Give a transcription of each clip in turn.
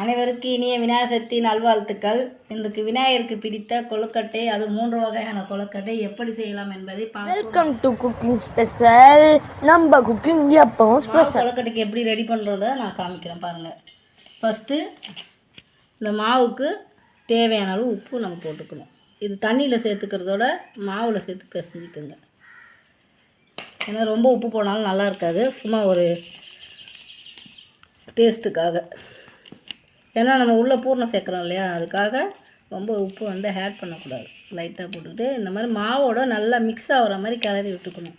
அனைவருக்கும் இனிய விநாயகர் சதுர்த்தி நல்வாழ்த்துக்கள். இன்றைக்கு விநாயகருக்கு பிடித்த கொழுக்கட்டை, அது 3 வகையான கொழுக்கட்டை எப்படி செய்யலாம் என்பதை பார்ப்போம். Welcome to cooking special. நம்ம குக்கிங் எப்பவும் ஸ்பெஷல். கொழுக்கட்டைக்கு எப்படி ரெடி பண்ணுறத நான் காமிக்கிறேன் பாருங்கள். ஃபஸ்ட்டு இந்த மாவுக்கு தேவையான அளவு உப்பு நம்ம போட்டுக்கணும். இது தண்ணியில் சேர்த்துக்கிறதோட மாவில் சேர்த்து பிசைஞ்சிக்கோங்க. ஏன்னா ரொம்ப உப்பு போனாலும் நல்லா இருக்காது, சும்மா ஒரு டேஸ்ட்டுக்காக. ஏன்னா நம்ம உள்ளே பூர்ணம் சேர்க்குறோம் இல்லையா, அதுக்காக ரொம்ப உப்பு வந்து ஆட் பண்ணக்கூடாது. லைட்டாக போட்டுக்கிட்டு இந்த மாதிரி மாவோட நல்லா மிக்ஸ் ஆகிற மாதிரி கிளறி விட்டுக்கணும்.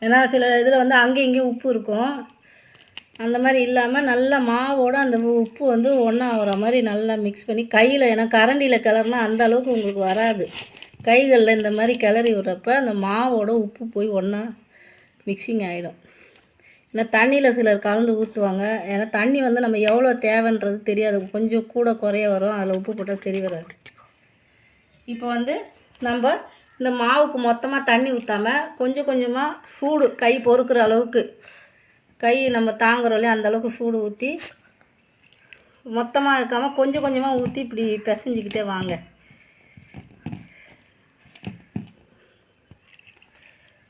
ஏன்னா சில இதில் வந்து அங்கேயும் இங்கேயும் உப்பு இருக்கும், அந்த மாதிரி இல்லாமல் நல்லா மாவோட அந்த உப்பு வந்து ஒன்றா ஆகிற மாதிரி நல்லா மிக்ஸ் பண்ணி கையில், ஏன்னா கரண்டியில் கிளறுனா அந்த அளவுக்கு உங்களுக்கு வராது. கைகளில் இந்த மாதிரி கிளறி விட்றப்ப அந்த மாவோட உப்பு போய் ஒன்றா மிக்சிங் ஆகிடும். ஏன்னா தண்ணியில் சிலர் கலந்து ஊற்றுவாங்க. ஏன்னா தண்ணி வந்து நம்ம எவ்வளோ தேவைன்றது தெரியாது, கொஞ்சம் கூட குறைய வரும், அதில் உப்பு போட்டால் சரி வராது. இப்போ வந்து நம்ம இந்த மாவுக்கு மொத்தமாக தண்ணி ஊற்றாமல் கொஞ்சம் கொஞ்சமாக சூடு கை பொறுக்கிற அளவுக்கு, கை நம்ம தாங்குறோம் இல்லையா அந்த அளவுக்கு சூடு ஊற்றி, மொத்தமாக இருக்காமல் கொஞ்சம் கொஞ்சமாக ஊற்றி இப்படி பிசைஞ்சிக்கிட்டே வாங்க.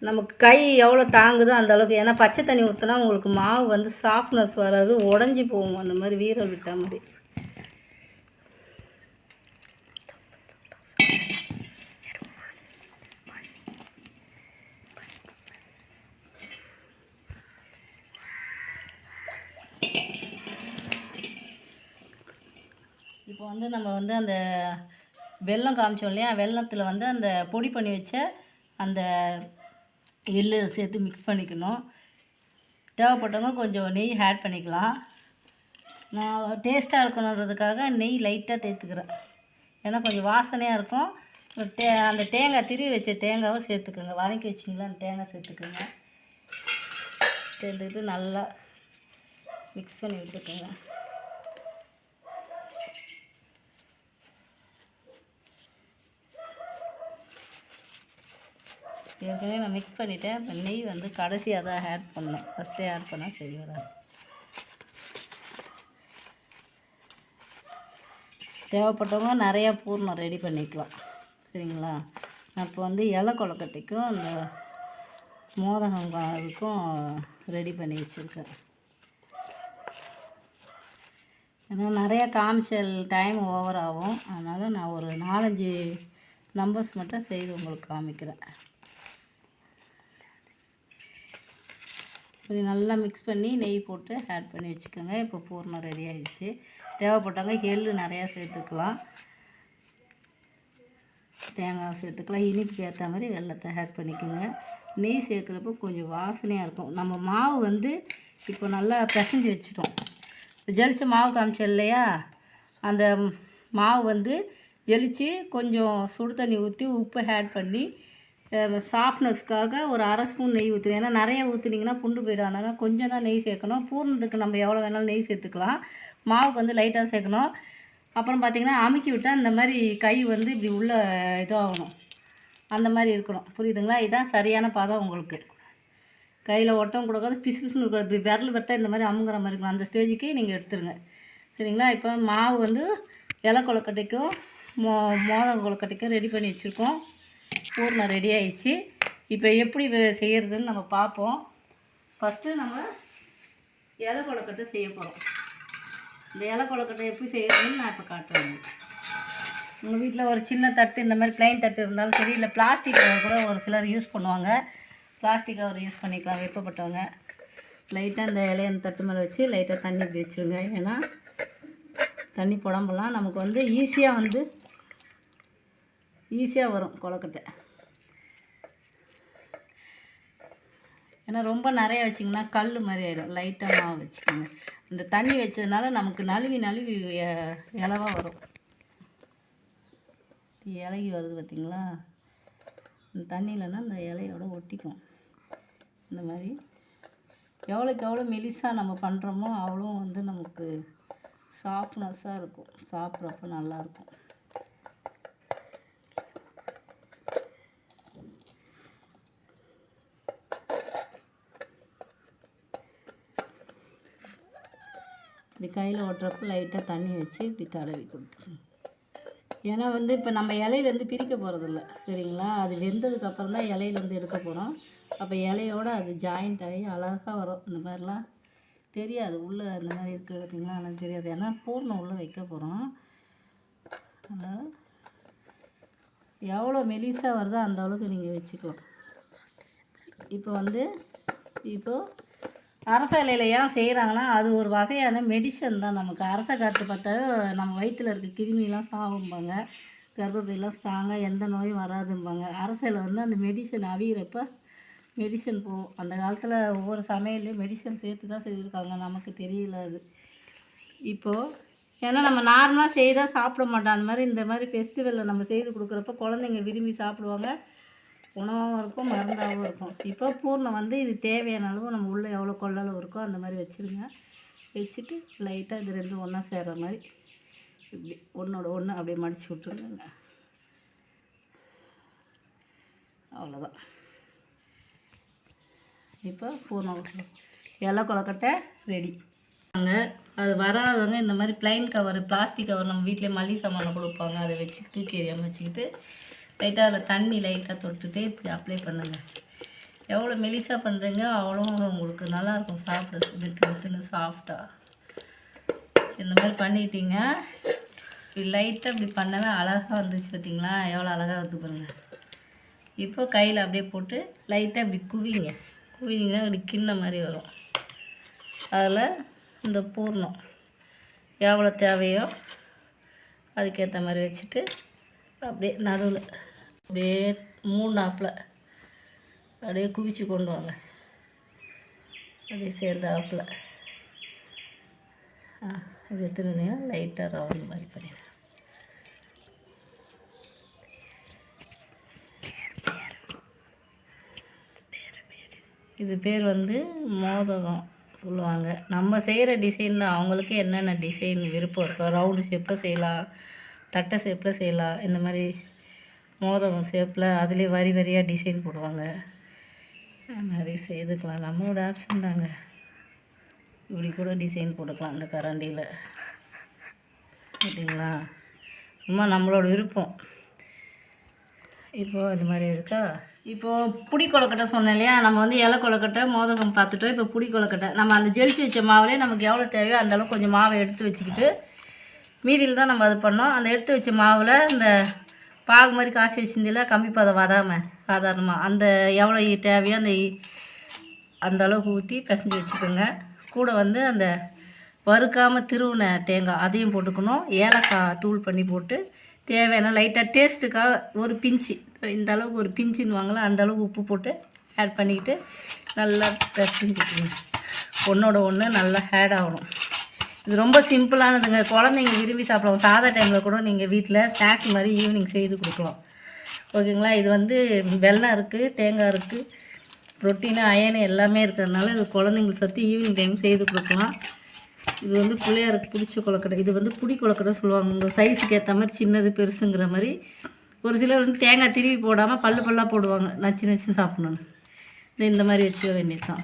நமக்கு கை எவ்வளோ தாங்குதோ அந்த அளவுக்கு. ஏன்னா பச்சை தண்ணி ஊற்றினா உங்களுக்கு மாவு வந்து சாஃப்ட்னஸ் வராது, உடஞ்சி போகும், அந்த மாதிரி வீரல் விட்ட மாதிரி. இப்போ வந்து நம்ம வந்து அந்த வெல்லம் காமிச்சோம் இல்லையா, வெல்லத்தில் வந்து அந்த பொடி பண்ணி வச்ச அந்த எள்ளு சேர்த்து மிக்ஸ் பண்ணிக்கணும். தேவைப்பட்டவங்க கொஞ்சம் நெய் ஆட் பண்ணிக்கலாம். நான் டேஸ்ட்டாக இருக்கணுன்றதுக்காக நெய் லைட்டாக தேர்த்துக்கிறேன், ஏன்னா கொஞ்சம் வாசனையாக இருக்கும். அந்த தேங்காய் திருவி வச்ச தேங்காவை சேர்த்துக்குங்க, வதக்கி வச்சிங்களா அந்த தேங்காய் சேர்த்துக்குங்க. சேர்த்துக்கிட்டு நல்லா மிக்ஸ் பண்ணி விட்டுக்குங்க. ஏற்கனவே நான் மிக்ஸ் பண்ணிவிட்டேன். இப்போ நெய் வந்து கடைசியாக தான் ஆட் பண்ணேன், ஃபஸ்ட்டே ஆட் பண்ணால் சரி வராது. தேவைப்பட்டவங்க நிறையா பூர்ணம் ரெடி பண்ணிக்கலாம், சரிங்களா. நான் இப்போ வந்து இலை கொழுக்கட்டைக்கும் அந்த மோதகம் அதுக்கும் ரெடி பண்ணி வச்சுருக்கேன். ஏன்னா நிறையா காமிச்சல் டைம் ஓவர் ஆகும், அதனால் நான் ஒரு 4-5 நம்பர்ஸ் மட்டும் செய்து உங்களுக்கு காமிக்கிறேன். இப்படி நல்லா மிக்ஸ் பண்ணி நெய் போட்டு ஆட் பண்ணி வச்சுக்கோங்க. இப்போ பூர்ணம் ரெடி ஆகிடுச்சு. தேவைப்பட்டவங்க எள்ளு நிறையா சேர்த்துக்கலாம், தேங்காய் சேர்த்துக்கலாம், இனிப்புக்கு ஏற்ற மாதிரி வெல்லத்தை ஆட் பண்ணிக்கோங்க. நெய் சேர்க்குறப்போ கொஞ்சம் வாசனையாக இருக்கும். நம்ம மாவு வந்து இப்போ நல்லா பிசைஞ்சு வச்சுட்டோம். ஜலிச்ச மாவு காமிச்சோம் இல்லையா, அந்த மாவு வந்து ஜலிச்சு கொஞ்சம் சுடு தண்ணி ஊற்றி உப்பு ஆட் பண்ணி சாஃப்ட்னஸ்க்காக ஒரு 1/2 ஸ்பூன் நெய் ஊற்றுங்க. ஏன்னா நிறைய ஊற்றுனீங்கன்னா புண்டு போய்டும், அதனால் கொஞ்சம் தான் நெய் சேர்க்கணும். பூர்ணத்துக்கு நம்ம எவ்வளோ வேணாலும் நெய் சேர்த்துக்கலாம், மாவுக்கு வந்து லைட்டாக சேர்க்கணும். அப்புறம் பார்த்திங்கன்னா அமுக்கி விட்டால் இந்த மாதிரி கை வந்து இப்படி உள்ள இதாகணும், அந்த மாதிரி இருக்கணும், புரியுதுங்களா. இதுதான் சரியான பதம். உங்களுக்கு கையில் ஒட்டம் கொடுக்காது, பிசு பிசுன்னு இருக்காது, இப்படி விரல் வெட்ட இந்த மாதிரி அமுங்குற மாதிரி இருக்கணும். அந்த ஸ்டேஜுக்கு நீங்கள் எடுத்துருங்க, சரிங்களா. இப்போ மாவு வந்து இலை கொழுக்கட்டைக்கும் மோதகம் கொழுக்கட்டைக்கும் ரெடி பண்ணி வச்சுருக்கோம். பூர்ணம் ரெடி ஆகிடுச்சு. இப்போ எப்படி செய்கிறதுன்னு நம்ம பார்ப்போம். ஃபஸ்ட்டு நம்ம இலை கொழுக்கட்டை செய்ய போகிறோம். இந்த இலை கொழுக்கட்டை எப்படி செய்கிறதுன்னு நான் இப்போ காட்டுறேன். உங்கள் வீட்டில் ஒரு சின்ன தட்டு, இந்த மாதிரி ப்ளைன் தட்டு இருந்தாலும் சரி, இல்லை பிளாஸ்டிக் கவர் கூட ஒரு சிலர் யூஸ் பண்ணுவாங்க. பிளாஸ்டிக் கவர் யூஸ் பண்ணிக்கலாம் விருப்பப்பட்டவங்க. லைட்டாக இந்த இலைய அந்த தட்டு மேலே வச்சு லைட்டாக தண்ணி இப்படி வச்சுருங்க. ஏன்னா தண்ணி புடம்பெல்லாம் நமக்கு வந்து ஈஸியாக வரும் கொழுக்கட்டை. ஏன்னா ரொம்ப நிறைய வச்சிங்கன்னா கல் மாதிரி ஆகிடும். லைட்டாக மாவு வச்சுக்கோங்க. இந்த தண்ணி வச்சதுனால நமக்கு நழுவி இலவாக வரும். இலகி வருது பார்த்திங்களா, இந்த தண்ணி இல்லைன்னா இந்த இலையோட ஒட்டிக்கும். இந்த மாதிரி எவ்வளோக்கு எவ்வளோ மெலிசாக நம்ம பண்ணுறோமோ அவ்வளோ வந்து நமக்கு சாஃப்ட்னஸ்ஸாக இருக்கும், சாப்பிட்றப்ப நல்லாயிருக்கும். இப்படி கையில் ஒட்டுறப்ப லைட்டாக தண்ணி வச்சு இப்படி தடவி கொடுத்துருங்க. ஏன்னா வந்து இப்போ நம்ம இலையிலேருந்து பிரிக்க போகிறதில்ல சரிங்களா, அது வெந்ததுக்கப்புறம் தான் இலையிலேருந்து எடுக்க போகிறோம். அப்போ இலையோடு அது ஜாயிண்ட் ஆகி அழகாக வரும். இந்த மாதிரிலாம் தெரியாது உள்ளே இந்த மாதிரி இருக்குது பார்த்திங்களா, எனக்கு தெரியாது. ஏன்னா பூர்ணம் உள்ளே வைக்க போகிறோம். அதனால் எவ்வளோ மெலிசாக வருதோ அந்த அளவுக்கு நீங்கள் வச்சுக்கலாம். இப்போ வந்து அரச இலையில் ஏன் செய்கிறாங்கன்னா அது ஒரு வகையான மெடிசன் தான். நமக்கு அரச காற்று பார்த்தா நம்ம வயிற்றில் இருக்க கிருமிலாம் சாகும்பாங்க, கர்ப்பப்பையெல்லாம் ஸ்ட்ராங்காக எந்த நோயும் வராதும்பாங்க. அரச இலை வந்து அந்த மெடிசன் அவிகிறப்ப மெடிசன் போகும். அந்த காலத்தில் ஒவ்வொரு சமையல்லையும் மெடிசன் சேர்த்து தான் செய்திருக்காங்க, நமக்கு தெரியல அது. இப்போது ஏன்னா நம்ம நார்மலாக செய்தால் சாப்பிட மாட்டோம். அந்த மாதிரி இந்த மாதிரி ஃபெஸ்டிவலில் நம்ம செய்து கொடுக்குறப்ப குழந்தைங்க விரும்பி சாப்பிடுவாங்க, உணவாகவும் இருக்கும் மருந்தாகவும் இருக்கும். இப்போ பூர்ணம் வந்து இது தேவையான அளவு நம்ம உள்ளே எவ்வளோ கொள்ளளவு இருக்கோ அந்த மாதிரி வச்சுருங்க. வச்சுட்டு லைட்டாக இது ரெண்டும் ஒன்றா சேர்கிற மாதிரி இப்படி ஒன்றோட ஒன்று அப்படியே மடித்து விட்டுருங்க. அவ்வளோதான். இப்போ பூர்ணம் இலை கொழுக்கட்டை ரெடி. அது வராதவங்க இந்த மாதிரி ப்ளைன் கவர், பிளாஸ்டிக் கவர் நம்ம வீட்டிலே மல்லிகை சாமானை கொடுப்பாங்க, அதை வச்சு தூக்கி எறியாமல் வச்சுக்கிட்டு லைட்டாக அதில் தண்ணி லைட்டாக தொட்டுட்டு இப்படி அப்ளை பண்ணுங்கள். எவ்வளோ மெலிசாக பண்ணுறீங்க அவ்வளோ உங்களுக்கு நல்லாயிருக்கும் சாப்பிட, மெத்து சாஃப்டாக. இந்த மாதிரி பண்ணிட்டீங்க. இப்படி லைட்டாக இப்படி பண்ணவே அழகாக வந்துச்சு பார்த்திங்களா, எவ்வளோ அழகாக வந்து பாருங்கள். இப்போ கையில் அப்படியே போட்டு லைட்டாக இப்படி குவிங்கன்னா இப்படி கிண்ண மாதிரி வரும். அதில் இந்த பூர்ணம் எவ்வளோ தேவையோ அதுக்கேற்ற மாதிரி வச்சுட்டு அப்படியே நடுவில் அப்படியே 3 நாப்பில் அப்படியே குவிச்சு கொண்டு வாங்க. அப்படியே சேர்ந்த ஆப்பில் அப்படி எடுத்துருந்தீங்கன்னா லைட்டாக ரவுண்ட் மாதிரி பண்ணிடுங்க. இது பேர் வந்து மோதகம் சொல்லுவாங்க. நம்ம செய்கிற டிசைன் தான், அவங்களுக்கு என்னென்ன டிசைன் விருப்பம் இருக்கோ ரவுண்டு ஷேப்பில் செய்யலாம், தட்டை ஷேப்பில் செய்யலாம். இந்த மாதிரி மோதகம் ஷேப்பில் அதுலேயே வரி வரியாக டிசைன் போடுவாங்க, அது மாதிரி செய்துக்கலாம். நம்மளோட ஆப்ஷன் தாங்க. இப்படி கூட டிசைன் போட்டுக்கலாம் இந்த கரண்டியில், ஓகேங்களா, சும்மா நம்மளோட விருப்பம். இப்போது அது மாதிரி இருக்கா. இப்போது புடி கொழுக்கட்டை சொன்னேன் இல்லையா, நம்ம வந்து இலை கொழுக்கட்டை மோதகம் பார்த்துட்டோம். இப்போ புடி கொழுக்கட்டை நம்ம அந்த ஜெலிச்சு வச்ச மாவுலேயே நமக்கு எவ்வளோ தேவையோ அந்தளவுக்கு கொஞ்சம் மாவை எடுத்து வச்சுக்கிட்டு மீதியில் தான் நம்ம அது பண்ணோம். அந்த எடுத்து வச்ச மாவில் இந்த பாகு மாதிரி காய்ச்சி வச்சிருந்தில்ல, கம்மி பதம் வராமல் சாதாரணமாக அந்த எவ்வளோ தேவையோ அந்த அளவுக்கு ஊற்றி பிசைஞ்சு வச்சுக்கோங்க. கூட வந்து அந்த வறுக்காமல் திருவுன தேங்காய் அதையும் போட்டுக்கணும். ஏலக்காய் தூள் பண்ணி போட்டு தேவையான லைட்டாக டேஸ்ட்டுக்காக ஒரு பிஞ்சு, இந்த அளவுக்கு ஒரு பிஞ்சுன்னுவாங்களா அந்த அளவுக்கு உப்பு போட்டு ஆட் பண்ணிக்கிட்டு நல்லா பிசைஞ்சுக்கணும். ஒன்றோட ஒன்று நல்லா ஆட் ஆகணும். இது ரொம்ப சிம்பிளானதுங்க, குழந்தைங்க விரும்பி சாப்பிடுவாங்க. சாதா டைமில் கூட நீங்கள் வீட்டில் ஸ்நாக்ஸ் மாதிரி ஈவினிங் செய்து கொடுக்கலாம், ஓகேங்களா. இது வந்து வெல்லம் இருக்குது, தேங்காய் இருக்குது, ப்ரோட்டீனு அயனு எல்லாமே இருக்கிறதுனால இது குழந்தைங்களுக்கு சத்து ஈவினிங் டைம் செய்து கொடுக்கலாம். இது வந்து பிள்ளையாருக்கு பிடிச்ச கொழுக்கட்டை. இது வந்து புடி கொழுக்கட்டை சொல்லுவாங்க. உங்கள் சைஸுக்கு ஏற்ற மாதிரி சின்னது பெருசுங்கிற மாதிரி. ஒரு சிலர் வந்து தேங்காய் திருவி போடாமல் பல்லாக போடுவாங்க, நச்சு சாப்பிடணுன்னு. இந்த மாதிரி வச்சுக்க வேண்டியது தான்.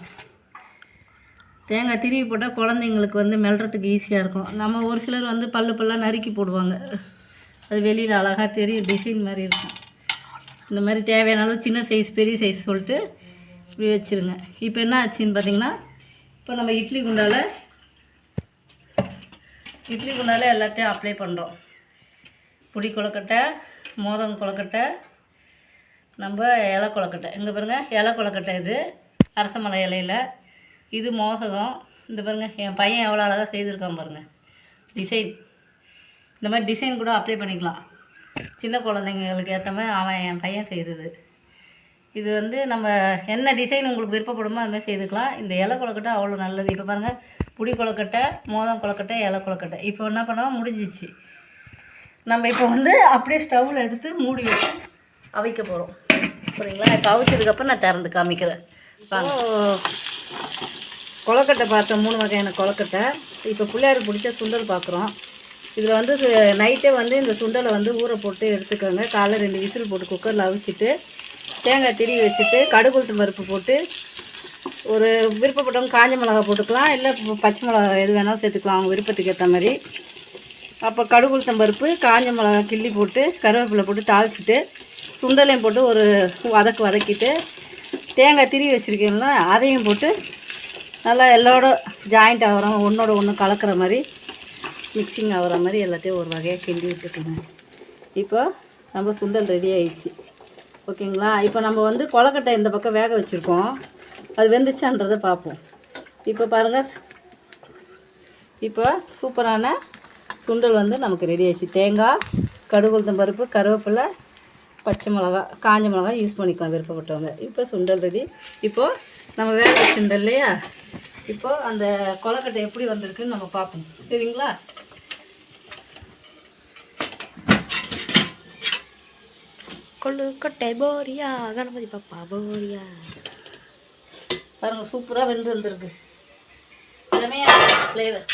தேங்காய் திருவி போட்டால் குழந்தைங்களுக்கு வந்து மெல்றதுக்கு ஈஸியாக இருக்கும். நம்ம ஒரு சிலர் வந்து பல்லாக நறுக்கி போடுவாங்க, அது வெளியில் அழகாக தெரியும், டிசைன் மாதிரி இருக்கும். இந்த மாதிரி தேவையான அளவு சின்ன சைஸ் பெரிய சைஸ் சொல்லிட்டு இப்படி வச்சுருங்க. இப்போ என்ன ஆச்சுன்னு பார்த்தீங்கன்னா, இப்போ நம்ம இட்லி குண்டால் எல்லாத்தையும் அப்ளை பண்ணுறோம். புடி கொழுக்கட்டை, மோதகம் கொழுக்கட்டை, நம்ம இலை கொழுக்கட்டை. இங்கே பாருங்கள், இலை கொழுக்கட்டை இது அரசமலை இலையில், இது மோதகம். இந்த பாருங்கள் என் பையன் எவ்வளோ அழகாக செய்திருக்கான் பாருங்கள் டிசைன். இந்த மாதிரி டிசைன் கூட அப்ளை பண்ணிக்கலாம், சின்ன குழந்தைங்களுக்கு ஏற்ற மாதிரி என் பையன் செய்கிறது. இது வந்து நம்ம என்ன டிசைன் உங்களுக்கு விருப்பப்படுமோ அது மாதிரி செய்துக்கலாம். இந்த இலை கொழுக்கட்டை அவ்வளோ நல்லது. இப்போ பாருங்கள், புடி கொழுக்கட்டை, மோதகம் கொழுக்கட்டை, இலை கொழுக்கட்டை. இப்போ என்ன பண்ணால் முடிஞ்சிச்சு. நம்ம இப்போ வந்து அப்படியே ஸ்டவ்வில் எடுத்து மூடி வச்சு அவிக்க போகிறோம், சரிங்களா. இப்போ அவிச்சதுக்கப்புறம் நான் திறந்து காமிக்கிறேன். கொழுக்கட்டை பார்த்தோம், 3 வகையான கொழுக்கட்டை. இப்போ பிள்ளையாருக்கு பிடிச்ச சுண்டல் பார்க்குறோம். இதில் வந்து நைட்டே வந்து இந்த சுண்டலை வந்து ஊற போட்டு எடுத்துக்கோங்க. காலைல 2 விசில் போட்டு குக்கரில் அவிச்சிட்டு தேங்காய் திருவி வச்சுட்டு கடுகு உளுத்தம் பருப்பு போட்டு ஒரு விருப்பப்பட்டவங்க காஞ்ச மிளகா போட்டுக்கலாம், இல்லை பச்சை மிளகா எது வேணாலும் சேர்த்துக்கலாம் அவங்க விருப்பத்துக்கு ஏற்ற மாதிரி. அப்போ கடுகு உளுத்தம் பருப்பு, காஞ்ச மிளகா கிள்ளி போட்டு கருவேப்பிலை போட்டு தாளிச்சிட்டு சுண்டலையும் போட்டு ஒரு வதக்கிட்டு தேங்காய் திருவி வச்சுருக்கீங்களா அதையும் போட்டு நல்லா எல்லோட ஜாயிண்ட் ஆகிற ஒன்றோட ஒன்று கலக்கிற மாதிரி மிக்சிங் ஆகிற மாதிரி எல்லாத்தையும் ஒரு வகையாக கிண்டி விட்டுட்டுங்க. இப்போ நம்ம சுண்டல் ரெடி ஆயிடுச்சு. ஓகேங்களா? இப்போ நம்ம வந்து கொலக்கட்டை இந்த பக்கம் வேக வச்சுருக்கோம், அது வெந்துச்சான்றதை பார்ப்போம். இப்போ பாருங்கள், இப்போ சூப்பரான சுண்டல் வந்து நமக்கு ரெடி ஆயிடுச்சு. தேங்காய், கடுகு உளுத்தம் பருப்பு, கருவேப்பிலை, பச்சை மிளகா, காஞ்ச மிளகா யூஸ் பண்ணிக்கலாம் விருப்பப்பட்டவங்க. இப்போ சுண்டல் ரெடி. இப்போது நம்ம வேக வச்சுருந்தோம் இல்லையா, இப்போது அந்த கொலக்கட்டை எப்படி வந்திருக்குன்னு நம்ம பார்ப்போம். சரிங்களா? கொழுக்கட்டை போரியா கணபதி பாப்பா போரியா. பாருங்கள், சூப்பராக வெந்து வந்திருக்கு. செமையான ஃப்ளேவர்.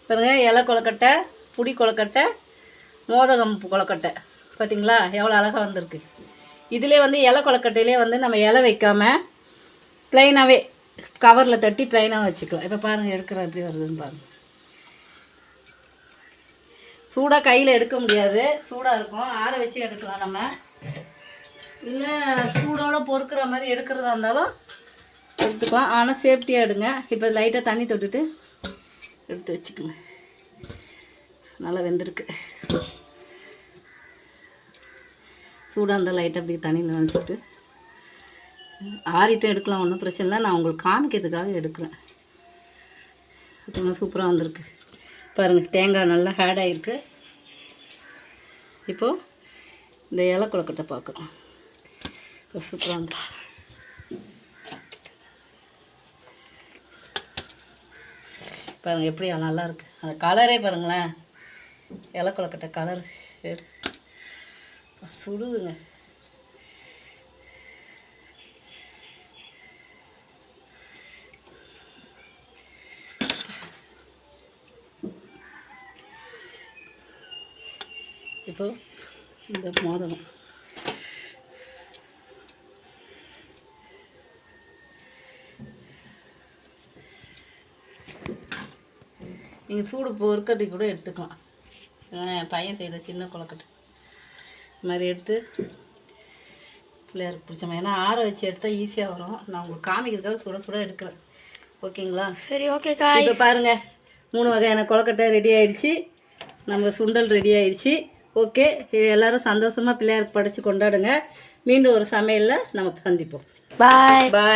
பாருங்கள், இலை கொலக்கட்டை, புடி கொலக்கட்டை, மோதகம் கொலக்கட்டை. பார்த்திங்களா எவ்வளோ அழகாக வந்திருக்கு. இதிலே வந்து இலை கொலக்கட்டையிலே வந்து நம்ம இலை வைக்காமல் ப்ளைனாகவே கவரில் தட்டி ப்ளைனாக வச்சுக்கலாம். இப்போ பாருங்கள் எடுக்கிற எப்படி வருதுன்னு பாருங்கள். சூடாக கையில் எடுக்க முடியாது, சூடாக இருக்கும், ஆற வச்சு எடுக்கலாம் நம்ம. இல்லை சூடோடு பொறுக்கிற மாதிரி எடுக்கிறதா இருந்தாலும் எடுத்துக்கலாம், ஆனால் சேஃப்டியாக எடுங்க. இப்போ லைட்டாக தண்ணி தொட்டுட்டு எடுத்து வச்சுக்கோங்க. நல்லா வெந்திருக்கு. சூடாக இருந்தால் லைட்டாக அப்படி தண்ணியில் நினச்சிட்டு ஆறிட்டும் எடுக்கலாம், ஒன்றும் பிரச்சனை இல்லை. நான் உங்களுக்கு காமிக்கிறதுக்காக எடுக்கிறேன். பார்த்தீங்கன்னா சூப்பராக வந்திருக்கு. பாருங்கள், தேங்காய் நல்லா ஹேட் ஆகிருக்கு. இப்போது இந்த இலை கொலக்கட்டை பார்க்குறோம். இப்போ சூப்பராக வந்துட்டு பாருங்கள் எப்படி நல்லா இருக்குது. அந்த கலரே பாருங்களேன், இலை கொலக்கட்டை கலர் சுடுதுங்க. இப்போ இந்த மோதகம் நீங்கள் சூடு பொறுக்கிறதுக்கு கூட எடுத்துக்கலாம். என் பையன் செய்கிற சின்ன கொலக்கட்டை இந்த மாதிரி எடுத்து பிள்ளையாருக்கு பிடிச்ச மாதிரி, ஏன்னா ஆற வச்சு எடுத்தால் ஈஸியாக வரும். நான் உங்களுக்கு காமிக்கிறதுக்காக சுட சுட எடுக்கிறேன். ஓகேங்களா? சரி, ஓகே. இப்போ பாருங்கள், 3 வகையான கொலக்கட்டை ரெடி ஆயிடுச்சு, நம்ம சுண்டல் ரெடி ஆயிடுச்சு. ஓகே, எல்லோரும் சந்தோஷமாக பிள்ளையாருக்கு படைச்சு கொண்டாடுங்க. மீண்டும் ஒரு சமையலில் நம்ம சந்திப்போம். பாய் பாய்.